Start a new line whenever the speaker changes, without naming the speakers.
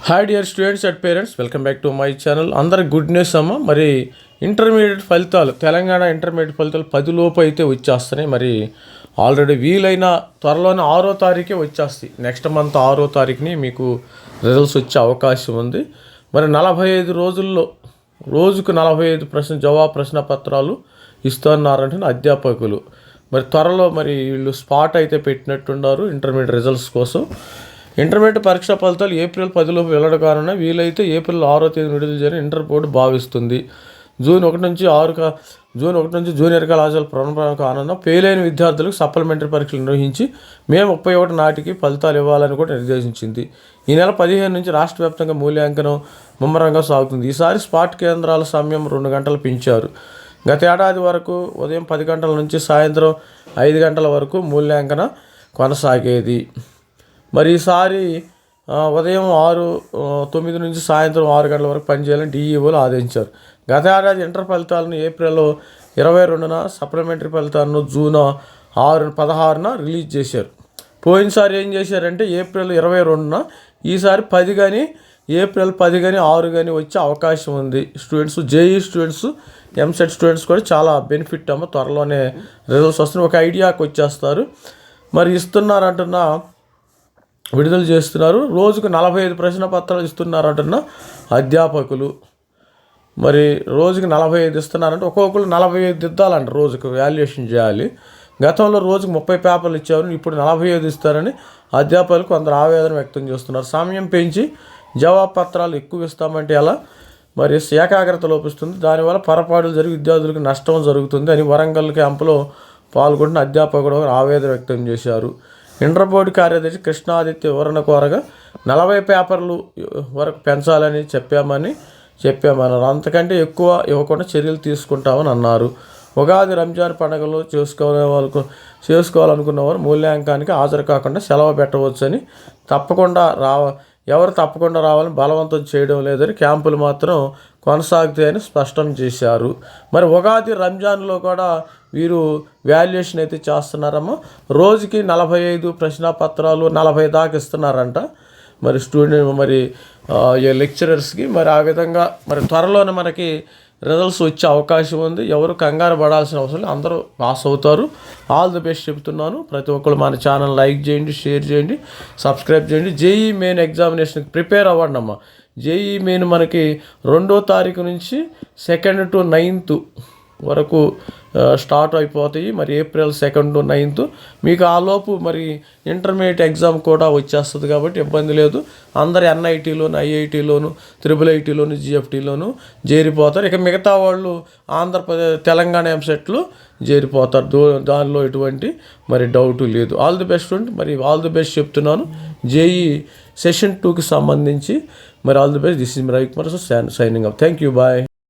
Hi dear students and parents, welcome back to my channel. అందరికి good news అమ్మ. మరి intermediate ఫలితాలు, Telangana intermediate ఫలితాలు 10 లోపు అయితే వచ్చేస్తున్నాయి. మరి ఆల్రెడీ వీలైన త్వరలోనే 6వ తారీఖే వచ్చేస్తాయి. నెక్స్ట్ మంత్ 6వ తారీఖుని మీకు రిజల్ట్స్ వచ్చే అవకాశం ఉంది. మరి 45 రోజుల్లో రోజుకు 45 జవాబు ప్రశ్న పత్రాలు ఇస్తున్నారంటే అధ్యాపకులు. మరి త్వరలో మరి వీళ్ళు స్పాట్ అయితే పెట్టినట్టున్నారు ఇంటర్మీడియట్ రిజల్ట్స్ కోసం. ఇంటర్మీడియట్ పరీక్షా ఫలితాలు ఏప్రిల్ 10లోపు వెల్లడి కానున్నాయి. వీలైతే ఏప్రిల్ 6వ తేదీ విడుదల చేయాలని ఇంటర్ బోర్డు భావిస్తుంది. జూన్ 1 నుంచి జూనియర్ కళాశాల ప్రారంభం కానున్న ఫెయిల్ అయిన విద్యార్థులకు సప్లిమెంటరీ పరీక్షలు నిర్వహించి మే 31 నాటికి ఫలితాలు ఇవ్వాలని కూడా నిర్దేశించింది. ఈ నెల 15 నుంచి రాష్ట్ర వ్యాప్తంగా మూల్యాంకనం ముమ్మరంగా సాగుతుంది. ఈసారి స్పాట్ కేంద్రాల సమయం 2 గంటలు పెంచారు. గత ఏడాది వరకు ఉదయం 10 గంటల నుంచి సాయంత్రం 5 గంటల వరకు మూల్యాంకన కొనసాగేది. మరి ఈసారి ఉదయం 9 నుంచి సాయంత్రం 6 గంటల వరకు పనిచేయాలని డిఈఓలు ఆదేశించారు. గత ఏడాది ఇంటర్ ఫలితాలను ఏప్రిల్ 22న, సప్లిమెంటరీ ఫలితాలను జూన్ 16న రిలీజ్ చేశారు. పోయినసారి ఏం చేశారంటే ఏప్రిల్ 22న, ఈసారి 10 కానీ ఏప్రిల్ 10 కానీ 6 కానీ వచ్చే అవకాశం ఉంది. Students, JEE students, EAMCET students కూడా చాలా బెనిఫిట్ అమ్మ. త్వరలోనే రిజల్ట్స్ వస్తున్నాయి, ఒక ఐడియాకి వచ్చేస్తారు. మరి ఇస్తున్నారంటున్నా, విడుదల చేస్తున్నారు. రోజుకు 45 ప్రశ్న పత్రాలు ఇస్తున్నారంటున్న అధ్యాపకులు. మరి రోజుకి 45 ఇస్తున్నారంటే ఒక్కొక్కరు 45 దిద్దాలంట, రోజుకు వాల్యుయేషన్ చేయాలి. గతంలో రోజుకు 30 పేపర్లు ఇచ్చేవారు, ఇప్పుడు 45 ఇస్తారని అధ్యాపకులు కొందరు ఆవేదన వ్యక్తం చేస్తున్నారు. సమయం పెంచి జవాబు పత్రాలు ఎక్కువ ఇస్తామంటే ఎలా? మరి ఏకాగ్రత లోపిస్తుంది, దానివల్ల పొరపాట్లు జరిగి విద్యార్థులకు నష్టం జరుగుతుంది అని వరంగల్ క్యాంపులో పాల్గొంటున్న అధ్యాపకుడు ఆవేదన వ్యక్తం చేశారు. ఇంటర్ బోర్డు కార్యదర్శి కృష్ణాదిత్య వివరణ కోరగా 40 పేపర్లు వరకు పెంచాలని చెప్పామన్నారు. అంతకంటే ఎక్కువ ఇవ్వకుండా చర్యలు తీసుకుంటామని అన్నారు. ఉగాది, రంజాన్ పండుగలు చేసుకోవాలనుకున్న వారు మూల్యాంకనానికి హాజరు కాకుండా సెలవు పెట్టవచ్చని, ఎవరు తప్పకుండా రావాలని బలవంతం చేయడం లేదని, క్యాంపులు మాత్రం కొనసాగుతాయని స్పష్టం చేశారు. మరి ఉగాది, రంజాన్లో కూడా వీరు వాల్యుయేషన్ అయితే చేస్తున్నారమ్మా. రోజుకి 45 ప్రశ్న పత్రాలు 40 దాకా ఇస్తున్నారంట మరి లెక్చరర్స్కి. మరి ఆ విధంగా మరి త్వరలోనే మనకి రిజల్ట్స్ వచ్చే అవకాశం ఉంది. ఎవరు కంగారు పడాల్సిన అవసరం లేదు, అందరూ పాస్ అవుతారు. ఆల్ ది బెస్ట్ చెప్తున్నాను. ప్రతి ఒక్కరు మన ఛానల్ లైక్ చేయండి, షేర్ చేయండి, సబ్స్క్రైబ్ చేయండి. జేఈ మెయిన్ ఎగ్జామినేషన్కి ప్రిపేర్ అవ్వండి అమ్మ. జేఈ మెయిన్ మనకి 2వ తారీఖు నుంచి 2nd to 9th వరకు స్టార్ట్ అయిపోతాయి. మరి ఏప్రిల్ 2nd to 9th మీకు ఆలోపు మరి ఇంటర్మీడియట్ ఎగ్జామ్ కూడా వచ్చేస్తుంది కాబట్టి ఇబ్బంది లేదు. అందరు ఎన్ఐటీలోను, ఐఐటీలోను, IIITలోను, GFTలోను చేరిపోతారు. ఇక మిగతా వాళ్ళు ఆంధ్రప్రదేశ్, తెలంగాణ ఎంసెట్లో చేరిపోతారు. దానిలో ఎటువంటి మరి డౌట్ లేదు. ఆల్ ది బెస్ట్ ఉండి మరి ఆల్ ది బెస్ట్ చెప్తున్నాను. జేఈ సెషన్ 2కి సంబంధించి మరి all the best. This is Ravikumar signing off. Thank you, bye.